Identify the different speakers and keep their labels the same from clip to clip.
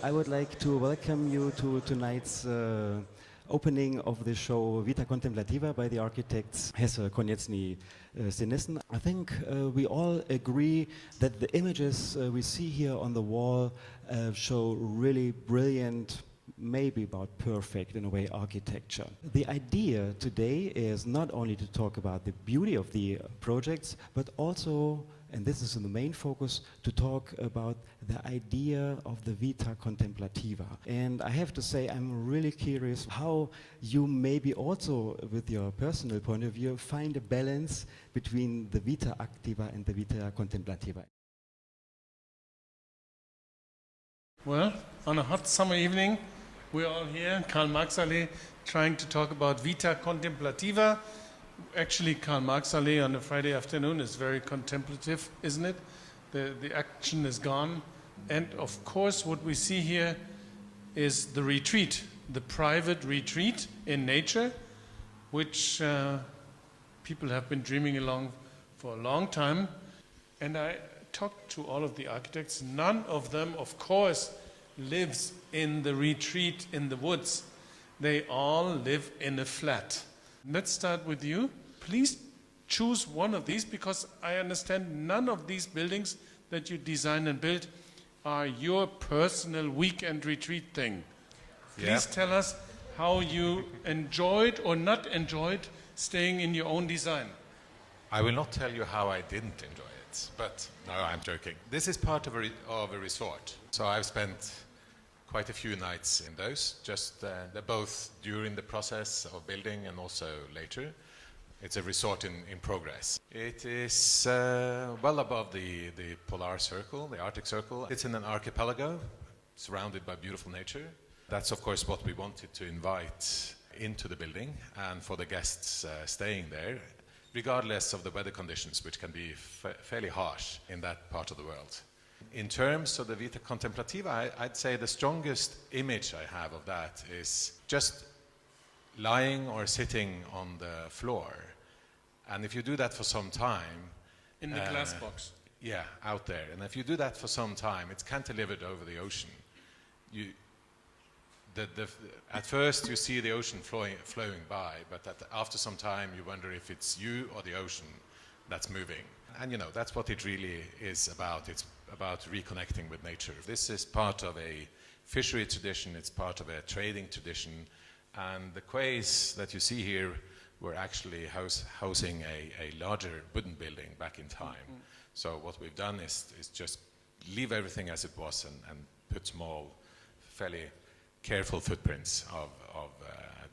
Speaker 1: I would like to welcome you to tonight's opening of the show Vita Contemplativa by the architects Hesse, Konieczny, Stinessen. I think we all agree that the images we see here on the wall show really brilliant, maybe about perfect in a way, architecture. The idea today is not only to talk about the beauty of the projects, but also, and this is the main focus, to talk about the idea of the Vita Contemplativa. And I have to say, I'm really curious how you maybe also, with your personal point of view, find a balance between the Vita Activa and the Vita Contemplativa.
Speaker 2: Well, on a hot summer evening, we're all here in Karl Marx Allee trying to talk about Vita Contemplativa. Actually, Karl Marx Allee on a Friday afternoon is very contemplative, isn't it? The action is gone. And of course, what we see here is the retreat, the private retreat in nature, which people have been dreaming along for a long time. And I talked to all of the architects. None of them, of course, lives in the retreat in the woods. They all live in a flat. Let's start with you. Please choose one of these, because I understand none of these buildings that you design and build are your personal weekend retreat thing. Please tell us how you enjoyed or not enjoyed staying in your own design.
Speaker 3: I will not tell you how I didn't enjoy it, but no, I'm joking. This is part of a resort. So I've spent quite a few nights in those, just they're both during the process of building and also later. It's a resort in progress. It is well above the polar circle, the Arctic Circle. It's in an archipelago, surrounded by beautiful nature. That's of course what we wanted to invite into the building and for the guests staying there, regardless of the weather conditions, which can be fairly harsh in that part of the world. In terms of the Vita Contemplativa, I'd say the strongest image I have of that is just lying or sitting on the floor. And if you do that for some time...
Speaker 2: In the glass box.
Speaker 3: Yeah, out there. And if you do that for some time, it's cantilevered over the ocean. At first you see the ocean flowing by, but after some time you wonder if it's you or the ocean that's moving. And you know, that's what it really is about. It's about reconnecting with nature. This is part of a fishery tradition, it's part of a trading tradition, and the quays that you see here were actually housing a larger wooden building back in time. Mm-hmm. So what we've done is just leave everything as it was and put small, fairly careful footprints of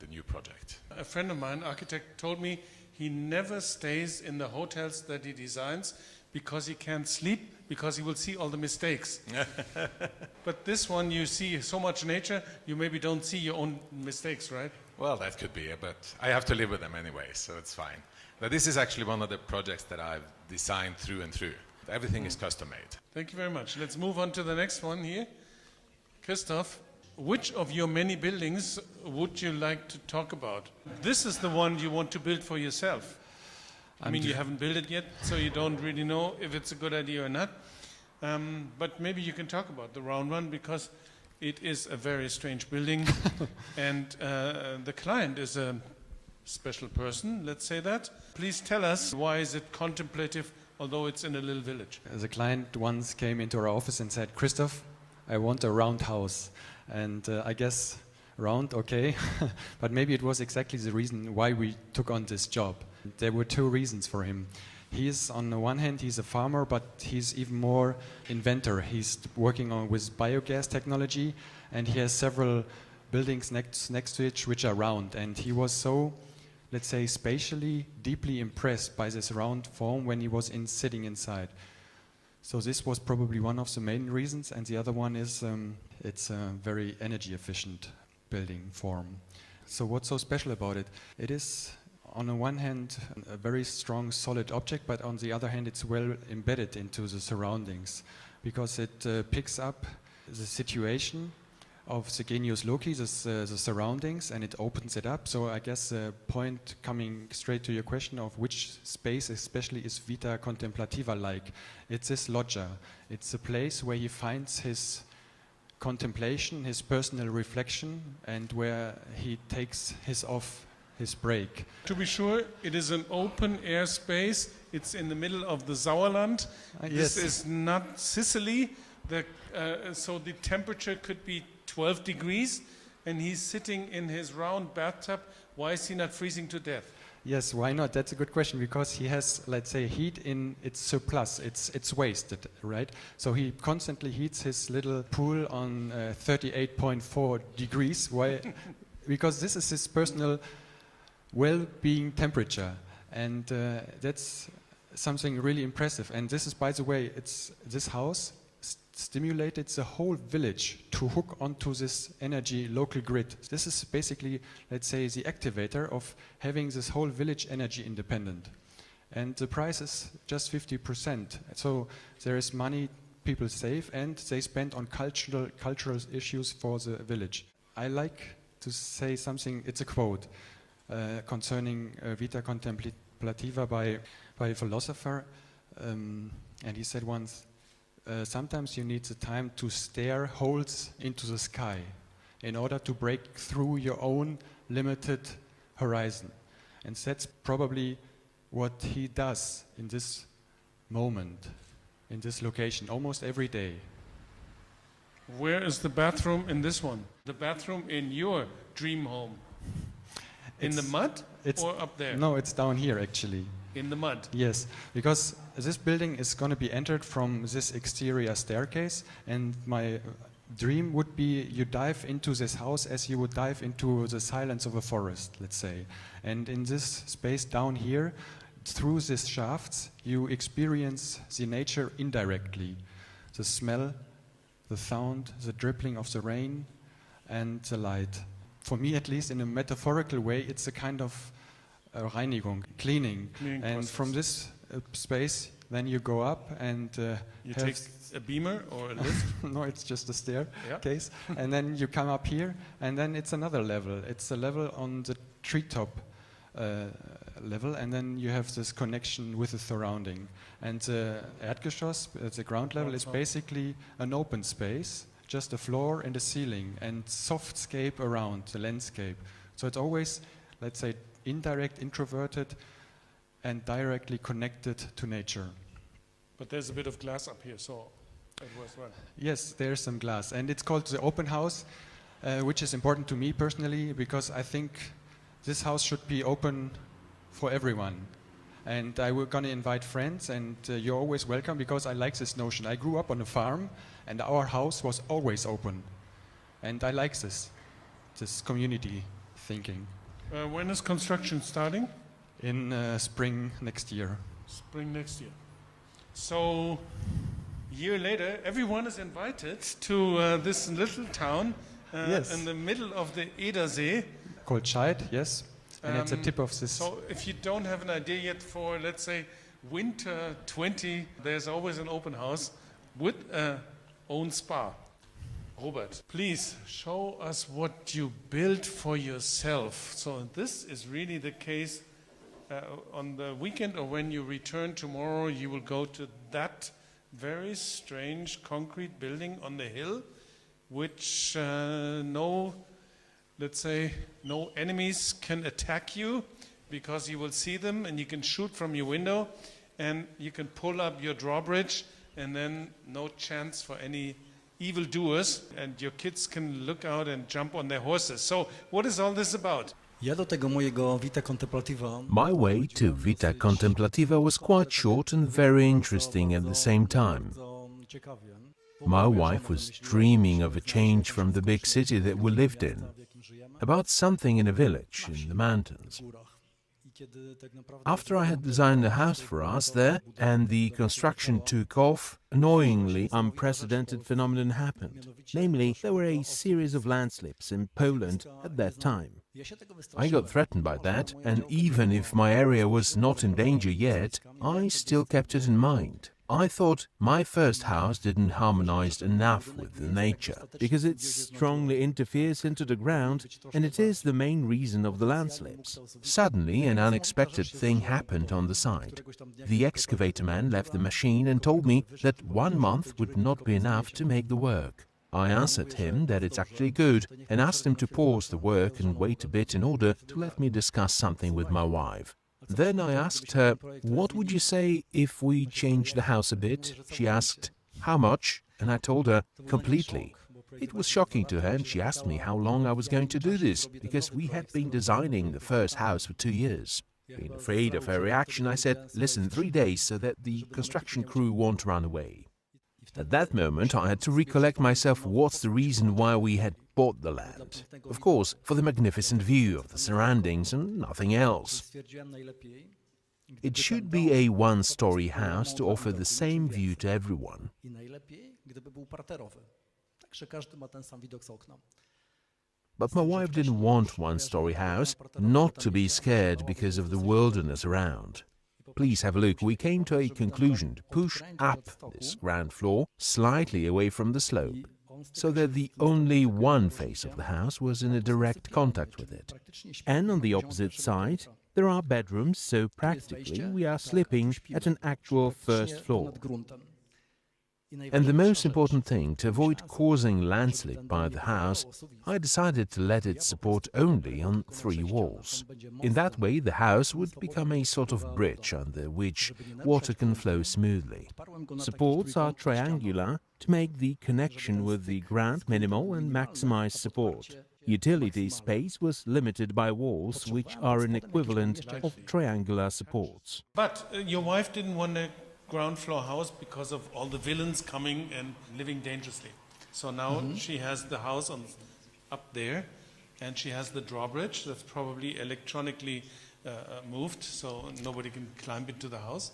Speaker 3: the new project.
Speaker 2: A friend of mine, architect, told me he never stays in the hotels that he designs because he can't sleep, because he will see all the mistakes. But this one, you see so much nature, you maybe don't see your own mistakes, right?
Speaker 3: Well, that could be, but I have to live with them anyway, so it's fine. But this is actually one of the projects that I've designed through and through. Everything is custom made.
Speaker 2: Thank you very much. Let's move on to the next one here. Christoph, which of your many buildings would you like to talk about? This is the one you want to build for yourself. I mean, you haven't built it yet, so you don't really know if it's a good idea or not. But maybe you can talk about the round one, because it is a very strange building. And the client is a special person, let's say that. Please tell us, why is it contemplative, although it's in a little village?
Speaker 4: The client once came into our office and said, "Christoph, I want a round house." And I guess round, okay, but maybe it was exactly the reason why we took on this job. There were two reasons for him. He's, on the one hand, he's a farmer, but he's even more inventor. He's working on with biogas technology, and he has several buildings next to it which are round. And he was so, let's say, spatially deeply impressed by this round form when he was sitting inside. So this was probably one of the main reasons, and the other one is it's a very energy efficient building form. So what's so special about it? It is, on the one hand, a very strong solid object, but on the other hand it's well embedded into the surroundings, because it picks up the situation of the genius loci, the surroundings, and it opens it up. So I guess the point, coming straight to your question of which space especially is Vita Contemplativa like, it's this loggia. It's a place where he finds his contemplation, his personal reflection, and where he takes his break.
Speaker 2: To be sure, it is an open air space. It's in the middle of the Sauerland.
Speaker 4: Yes.
Speaker 2: This is not Sicily, so the temperature could be 12 degrees, and he's sitting in his round bathtub. Why is he not freezing to death?
Speaker 4: Yes, why not? That's a good question, because he has, let's say, heat in its surplus. It's wasted, right? So he constantly heats his little pool on 38.4 degrees. Why? Because this is his personal well-being temperature, and that's something really impressive. And this is, by the way, this house stimulated the whole village to hook onto this energy local grid. This is basically, let's say, the activator of having this whole village energy independent. And the price is just 50%. So there is money people save, and they spend on cultural issues for the village. I like to say something, it's a quote, concerning Vita Contemplativa by a philosopher, and he said once, sometimes you need the time to stare holes into the sky in order to break through your own limited horizon. And that's probably what he does in this moment, in this location, almost every day.
Speaker 2: Where is the bathroom in this one? The bathroom in your dream home? In the mud or up there?
Speaker 4: No, it's down here actually.
Speaker 2: In the mud?
Speaker 4: Yes, because this building is going to be entered from this exterior staircase, and my dream would be you dive into this house as you would dive into the silence of a forest, let's say. And in this space down here, through these shafts, you experience the nature indirectly. The smell, the sound, the dripping of the rain, and the light. For me, at least, in a metaphorical way, it's a kind of Reinigung, cleaning. And
Speaker 2: process.
Speaker 4: from this space, then you go up and
Speaker 2: you take a beamer or a lift?
Speaker 4: No, it's just a staircase. And then you come up here, and then it's another level. It's a level on the treetop level, and then you have this connection with the surrounding. And the Erdgeschoss, the ground level, is basically an open space, just a floor and a ceiling, and softscape around the landscape. So it's always, let's say, indirect, introverted, and directly connected to nature.
Speaker 2: But there's a bit of glass up here, so it was well.
Speaker 4: Yes, there's some glass, and it's called the open house, which is important to me personally, because I think this house should be open for everyone. And I will gonna invite friends, and you're always welcome, because I like this notion. I grew up on a farm, and our house was always open. And I like this community thinking.
Speaker 2: When is construction starting?
Speaker 4: In spring next year.
Speaker 2: Spring next year. So, a year later, everyone is invited to this little town
Speaker 4: Yes.
Speaker 2: in the middle of the Edersee.
Speaker 4: Called Scheid, yes. And it's a tip of this.
Speaker 2: So, if you don't have an idea yet for, let's say, winter 20, there's always an open house with a own spa. Robert, please show us what you built for yourself. So this is really the case on the weekend, or when you return tomorrow, you will go to that very strange concrete building on the hill, which no enemies can attack you, because you will see them and you can shoot from your window, and you can pull up your drawbridge, and then no chance for any evildoers, and your kids can look out and jump on their horses. So what is all this about?
Speaker 5: Ja do tego mojego Vita Contemplativa.
Speaker 6: My way to Vita Contemplativa was quite short and very interesting at the same time. My wife was dreaming of a change from the big city that we lived in, about something in a village in the mountains. After I had designed a house for us there and the construction took off, annoyingly unprecedented phenomenon happened. Namely, there were a series of landslips in Poland at that time. I got threatened by that, and even if my area was not in danger yet, I still kept it in mind. I thought my first house didn't harmonize enough with the nature, because it strongly interferes into the ground, and it is the main reason of the landslips. Suddenly, an unexpected thing happened on the site. The excavator man left the machine and told me that 1 month would not be enough to make the work. I answered him that it's actually good and asked him to pause the work and wait a bit in order to let me discuss something with my wife. Then I asked her, "What would you say if we change the house a bit?" She asked, "How much?" And I told her, "Completely." It was shocking to her, and she asked me how long I was going to do this, because we had been designing the first house for 2 years. Being afraid of her reaction, I said, "Listen, 3 days so that the construction crew won't run away." At that moment, I had to recollect myself what's the reason why we had bought the land. Of course, for the magnificent view of the surroundings and nothing else. It should be a one-story house to offer the same view to everyone. But my wife didn't want one-story house, not to be scared because of the wilderness around. Please have a look. We came to a conclusion to push up this ground floor slightly away from the slope, so that the only one face of the house was in a direct contact with it. And on the opposite side, there are bedrooms, so practically we are sleeping at an actual first floor. And the most important thing, to avoid causing landslip by the house, I decided to let it support only on 3 walls. In that way, the house would become a sort of bridge under which water can flow smoothly. Supports are triangular to make the connection with the ground minimal and maximize support. Utility space was limited by walls, which are an equivalent of triangular supports.
Speaker 2: But your wife didn't want a ground floor house because of all the villains coming and living dangerously. So now she has the house up there, and she has the drawbridge that's probably electronically moved, so nobody can climb into the house.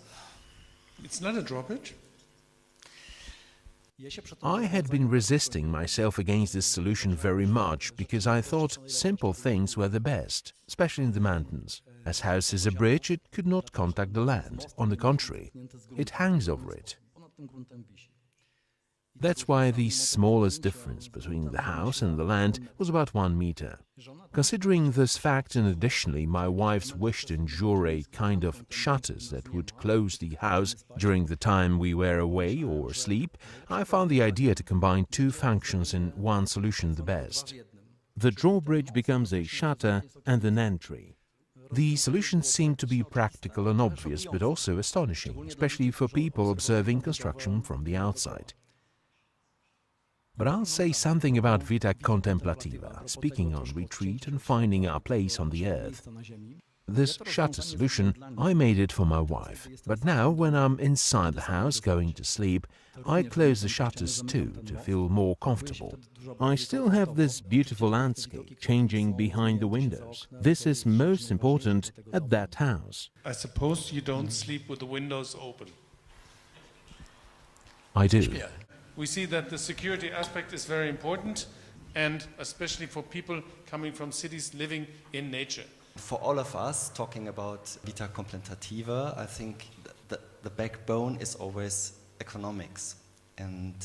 Speaker 2: It's not a drawbridge.
Speaker 6: I had been resisting myself against this solution very much because I thought simple things were the best, especially in the mountains. As house is a bridge, it could not contact the land. On the contrary, it hangs over it. That's why the smallest difference between the house and the land was about 1 meter. Considering this fact, and additionally my wife's wish to endure a kind of shutters that would close the house during the time we were away or asleep, I found the idea to combine 2 functions in one solution the best. The drawbridge becomes a shutter and an entry. The solution seemed to be practical and obvious, but also astonishing, especially for people observing construction from the outside. But I'll say something about Vita Contemplativa, speaking on retreat and finding our place on the earth. This shutter solution, I made it for my wife, but now when I'm inside the house going to sleep, I close the shutters too to feel more comfortable. I still have this beautiful landscape changing behind the windows. This is most important at that house.
Speaker 2: I suppose you don't sleep with the windows open.
Speaker 6: I do.
Speaker 2: We see that the security aspect is very important, and especially for people coming from cities living in nature.
Speaker 7: For all of us talking about Vita Contemplativa, I think the backbone is always economics. And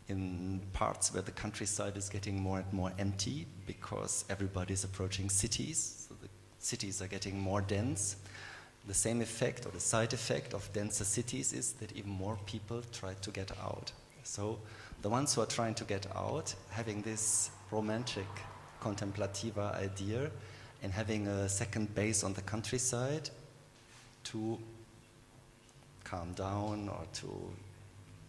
Speaker 7: in parts where the countryside is getting more and more empty because everybody is approaching cities, so the cities are getting more dense, the same effect or the side effect of denser cities is that even more people try to get out. So the ones who are trying to get out, having this romantic contemplativa idea and having a second base on the countryside to calm down or to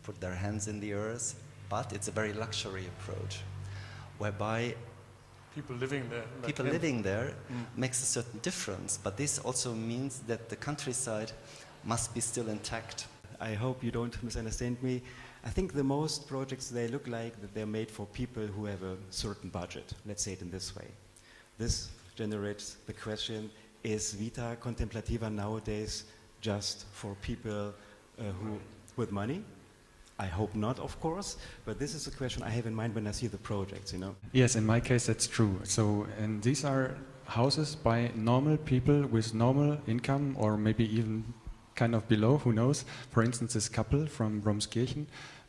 Speaker 7: put their hands in the earth, but it's a very luxury approach, whereby
Speaker 2: People living there
Speaker 7: makes a certain difference, but this also means that the countryside must be still intact.
Speaker 1: I hope you don't misunderstand me. I think the most projects, they look like that they're made for people who have a certain budget. Let's say it in this way. This generates the question, is Vita Contemplativa nowadays just for people who with money? I hope not, of course, but this is a question I have in mind when I see the projects, you know.
Speaker 4: Yes, in my case that's true. So, and these are houses by normal people with normal income, or maybe even kind of below, who knows. For instance, this couple from Promes.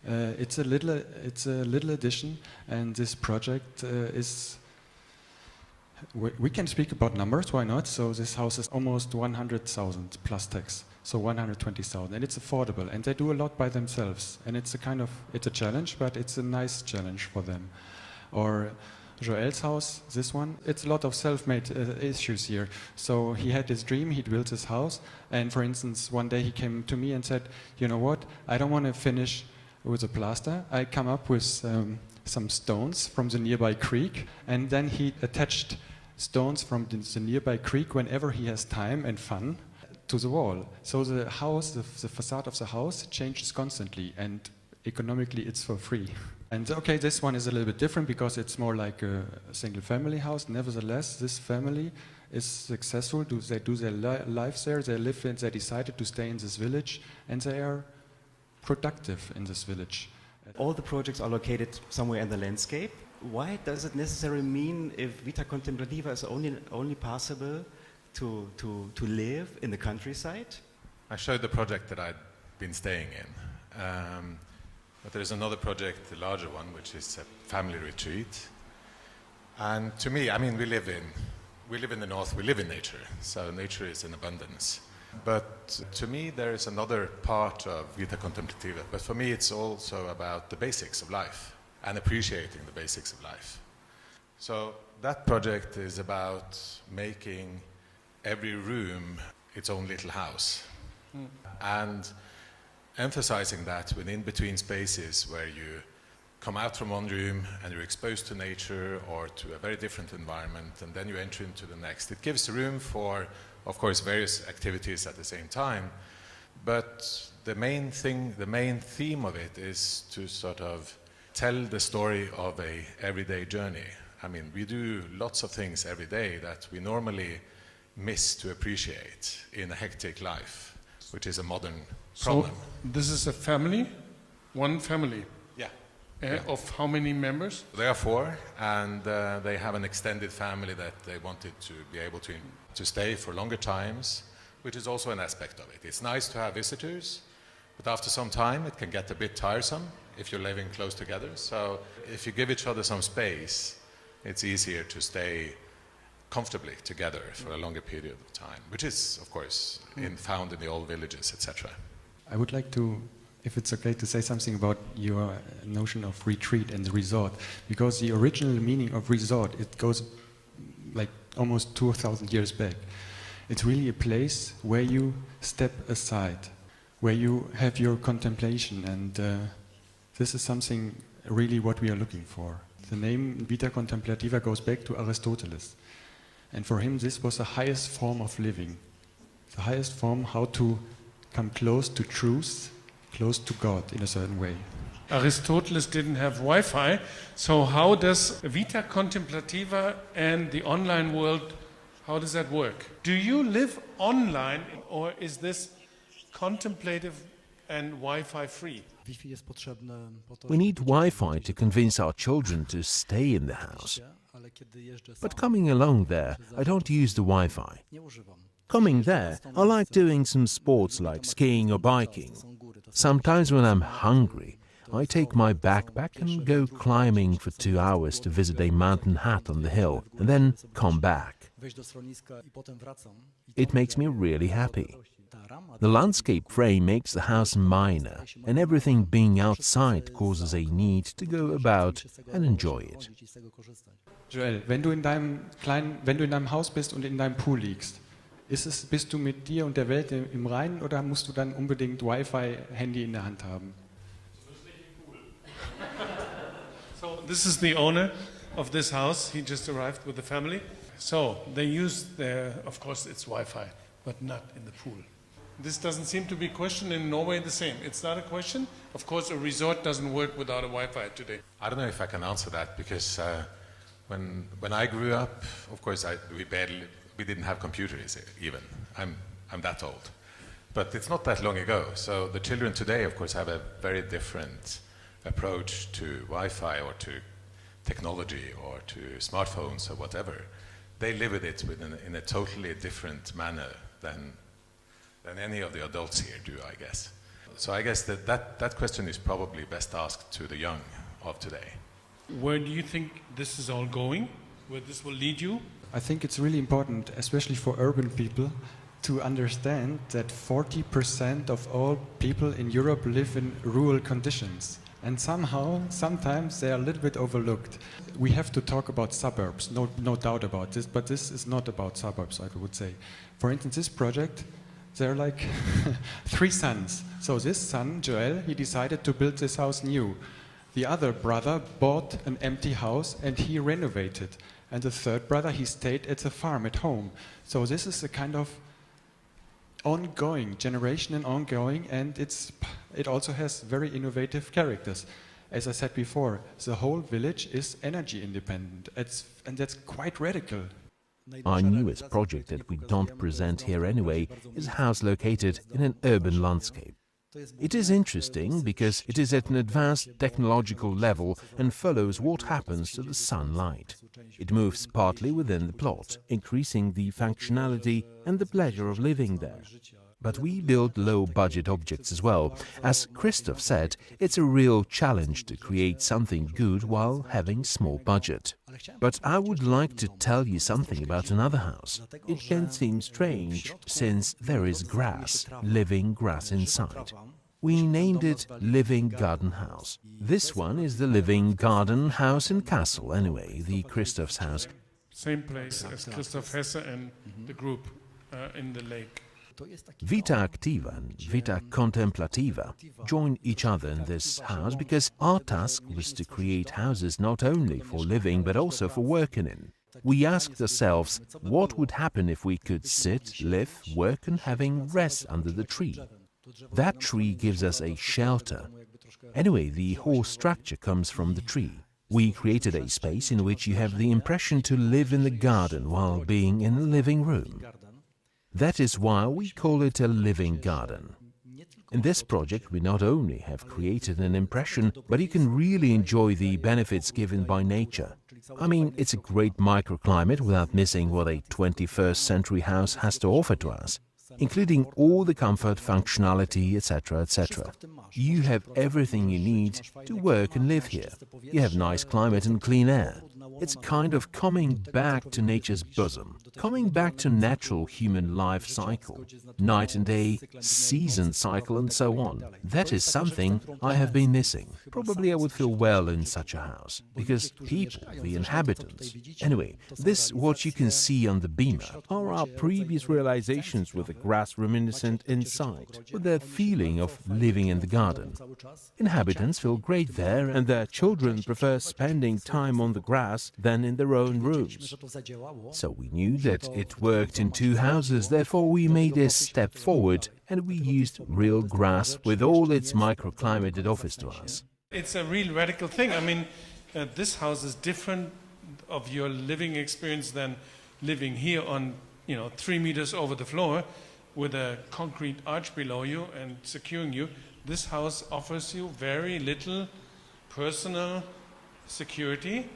Speaker 4: It's a little addition, and this project is. We can speak about numbers, why not? So this house is almost 100,000 plus tax. So 120,000, and it's affordable, and they do a lot by themselves, and it's a challenge, but it's a nice challenge for them. Or Joel's house, this one, it's a lot of self-made issues here. So he had his dream, he built his house, and for instance, one day he came to me and said, you know what, I don't want to finish with a plaster. I come up with some stones from the nearby creek, and then he attached stones from the nearby creek whenever he has time and fun to the wall. So the house, the facade of the house changes constantly, and economically it's for free. And okay, this one is a little bit different because it's more like a single family house. Nevertheless, this family is successful. They do their lives there. They live in, they decided to stay in this village, and they are productive in this village.
Speaker 1: All the projects are located somewhere in the landscape. Why does it necessarily mean if Vita Contemplativa is only possible to live in the countryside?
Speaker 3: I showed the project that I'd been staying in. But there's another project, the larger one, which is a family retreat. And to me, I mean, we live in the north, we live in nature, so nature is in abundance. But to me, there is another part of Vita Contemplativa. But for me, it's also about the basics of life and appreciating the basics of life. So that project is about making every room its own little house. And emphasizing that within between spaces where you come out from one room and you're exposed to nature or to a very different environment, and then you enter into the next. It gives room for, of course, various activities at the same time, but the main theme of it is to sort of tell the story of a everyday journey. I mean, we do lots of things every day that we normally miss to appreciate in a hectic life, which is a modern problem.
Speaker 2: So this is a family, one family.
Speaker 3: Yeah.
Speaker 2: Of how many members?
Speaker 3: There are 4, and they have an extended family that they wanted to be able to stay for longer times, which is also an aspect of it. It's nice to have visitors, but after some time it can get a bit tiresome if you're living close together. So if you give each other some space, it's easier to stay comfortably together for a longer period of time, which is, of course, found in the old villages, etc.
Speaker 4: I would like to, if it's okay, to say something about your notion of retreat and the resort, because the original meaning of resort, it goes like almost 2,000 years back. It's really a place where you step aside, where you have your contemplation, and this is something really what we are looking for. The name Vita Contemplativa goes back to Aristoteles, and for him this was the highest form of living, the highest form how to come close to truth, close to God in a certain way.
Speaker 2: Aristoteles didn't have Wi-Fi, so how does Vita Contemplativa and the online world, how does that work? Do you live online, or is this contemplative and Wi-Fi free?
Speaker 5: Wi-Fi jest potrzebne po to,
Speaker 6: We need Wi-Fi to convince our children to stay in the house.
Speaker 5: ale kiedy jeżdżę
Speaker 6: But
Speaker 5: sam,
Speaker 6: coming along there, I don't use the Wi-Fi.
Speaker 5: nie używam.
Speaker 6: Coming there, I like doing some sports like skiing or biking. Sometimes when I'm hungry, I take my backpack and go climbing for 2 hours to visit a mountain hut on the hill, and then come back.
Speaker 5: Wejść do schroniska i potem wracam.
Speaker 6: It makes me really happy. The landscape frame makes the house minor, and everything being outside causes a need to go about and enjoy it.
Speaker 4: Joel, wenn du in deinem Haus bist und in deinem Pool liegst, bist du mit dir und der Welt im Reinen, oder musst du dann unbedingt Wi-Fi-Handy in der Hand haben?
Speaker 2: So this is the owner of this house. He just arrived with the family. So they use of course it's Wi-Fi, but not in the pool. This doesn't seem to be a question in Norway the same. It's not a question. Of course, a resort doesn't work without a Wi-Fi today.
Speaker 3: I don't know if I can answer that because when I grew up, of course, we didn't have computers even. I'm that old, but it's not that long ago. So the children today, of course, have a very different approach to Wi-Fi or to technology or to smartphones or whatever. They live with it in a totally different manner than any of the adults here do, I guess. So I guess that question is probably best asked to the young of today.
Speaker 2: Where do you think this is all going? Where this will lead you?
Speaker 4: I think it's really important, especially for urban people, to understand that 40% of all people in Europe live in rural conditions. And somehow, sometimes they are a little bit overlooked. We have to talk about suburbs, no doubt about this, but this is not about suburbs, I would say. For instance, this project, there are like 3 sons. So this son, Joel, he decided to build this house new. The other brother bought an empty house and he renovated. And the third brother, he stayed at the farm at home. So this is a kind of ongoing, generation and ongoing, and it also has very innovative characters. As I said before, the whole village is energy independent, and that's quite radical.
Speaker 6: Our newest project that we don't present here anyway is a house located in an urban landscape. It is interesting because it is at an advanced technological level and follows what happens to the sunlight. It moves partly within the plot, increasing the functionality and the pleasure of living there. But we build low-budget objects as well. As Christoph said, it's a real challenge to create something good while having small budget. But I would like to tell you something about another house. It can seem strange, since there is grass, living grass inside. We named it Living Garden House. This one is the Living Garden House in Kassel, anyway, the Christoph's house.
Speaker 2: Same place as Christoph Hesse and the group in the lake.
Speaker 6: Vita Activa and Vita Contemplativa join each other in this house because our task was to create houses not only for living but also for working in. We asked ourselves what would happen if we could sit, live, work and having rest under the tree. That tree gives us a shelter. Anyway, the whole structure comes from the tree. We created a space in which you have the impression to live in the garden while being in a living room. That is why we call it a living garden. In this project we not only have created an impression, but you can really enjoy the benefits given by nature. I mean, it's a great microclimate without missing what a 21st century house has to offer to us, including all the comfort, functionality, etc., etc. You have everything you need to work and live here. You have nice climate and clean air. It's kind of coming back to nature's bosom, coming back to natural human life cycle, night and day, season cycle and so on. That is something I have been missing. Probably I would feel well in such a house, because people, the inhabitants... Anyway, this what you can see on the beamer are our previous realizations with the grass reminiscent inside, with their feeling of living in the garden. Inhabitants feel great there and their children prefer spending time on the grass than in their own rooms. So we knew that it worked in 2 houses, therefore we made a step forward and we used real grass with all its microclimate it offers to us.
Speaker 2: It's a real radical thing. I mean, this house is different of your living experience than living here on, 3 meters over the floor with a concrete arch below you and securing you. This house offers you very little personal security.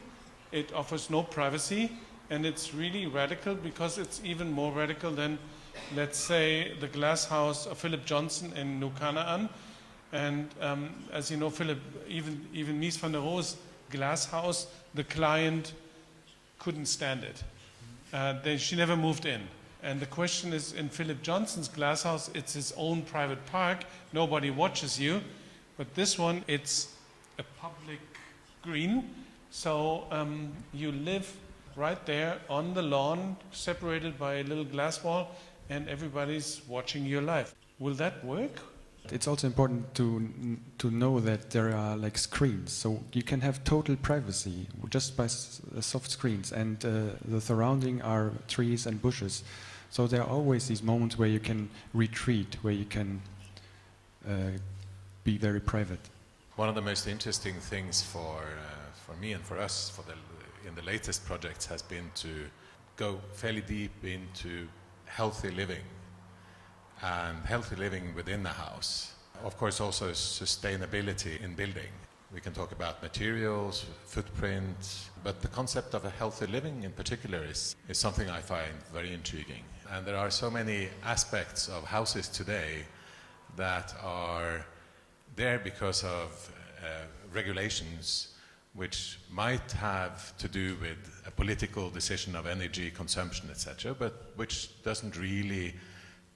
Speaker 2: It offers no privacy, and it's really radical because it's even more radical than, let's say, the glass house of Philip Johnson in New Canaan. And as you know, Philip, even Mies van der Rohe's glass house, the client couldn't stand it. She never moved in. And the question is, in Philip Johnson's glass house, it's his own private park. Nobody watches you. But this one, it's a public green. So you live right there on the lawn, separated by a little glass wall, and everybody's watching your life. Will that work?
Speaker 4: It's also important to know that there are like screens, so you can have total privacy just by soft screens, and the surrounding are trees and bushes. So there are always these moments where you can retreat, where you can be very private.
Speaker 3: One of the most interesting things for me and for us in the latest projects has been to go fairly deep into healthy living, and healthy living within the house. Of course, also sustainability in building. We can talk about materials, footprint, but the concept of a healthy living in particular is something I find very intriguing. And there are so many aspects of houses today that are there because of regulations which might have to do with a political decision of energy consumption, etc., but which doesn't really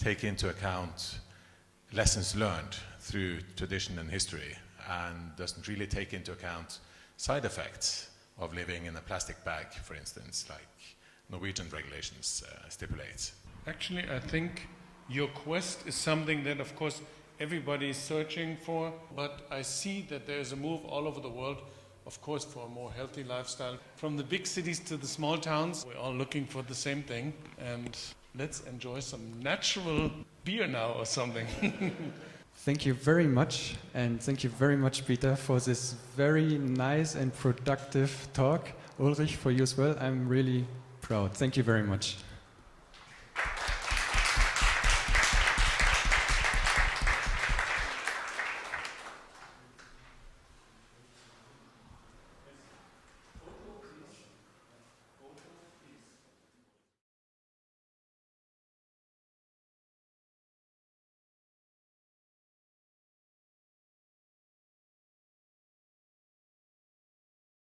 Speaker 3: take into account lessons learned through tradition and history, and doesn't really take into account side effects of living in a plastic bag, for instance, like Norwegian regulations stipulate.
Speaker 2: Actually, I think your quest is something that, of course, everybody is searching for, but I see that there's a move all over the world, of course, for a more healthy lifestyle. From the big cities to the small towns, we're all looking for the same thing, and let's enjoy some natural beer now or something.
Speaker 4: Thank you very much, and thank you very much, Peter, for this very nice and productive talk. Ulrich, for you as well, I'm really proud. Thank you very much.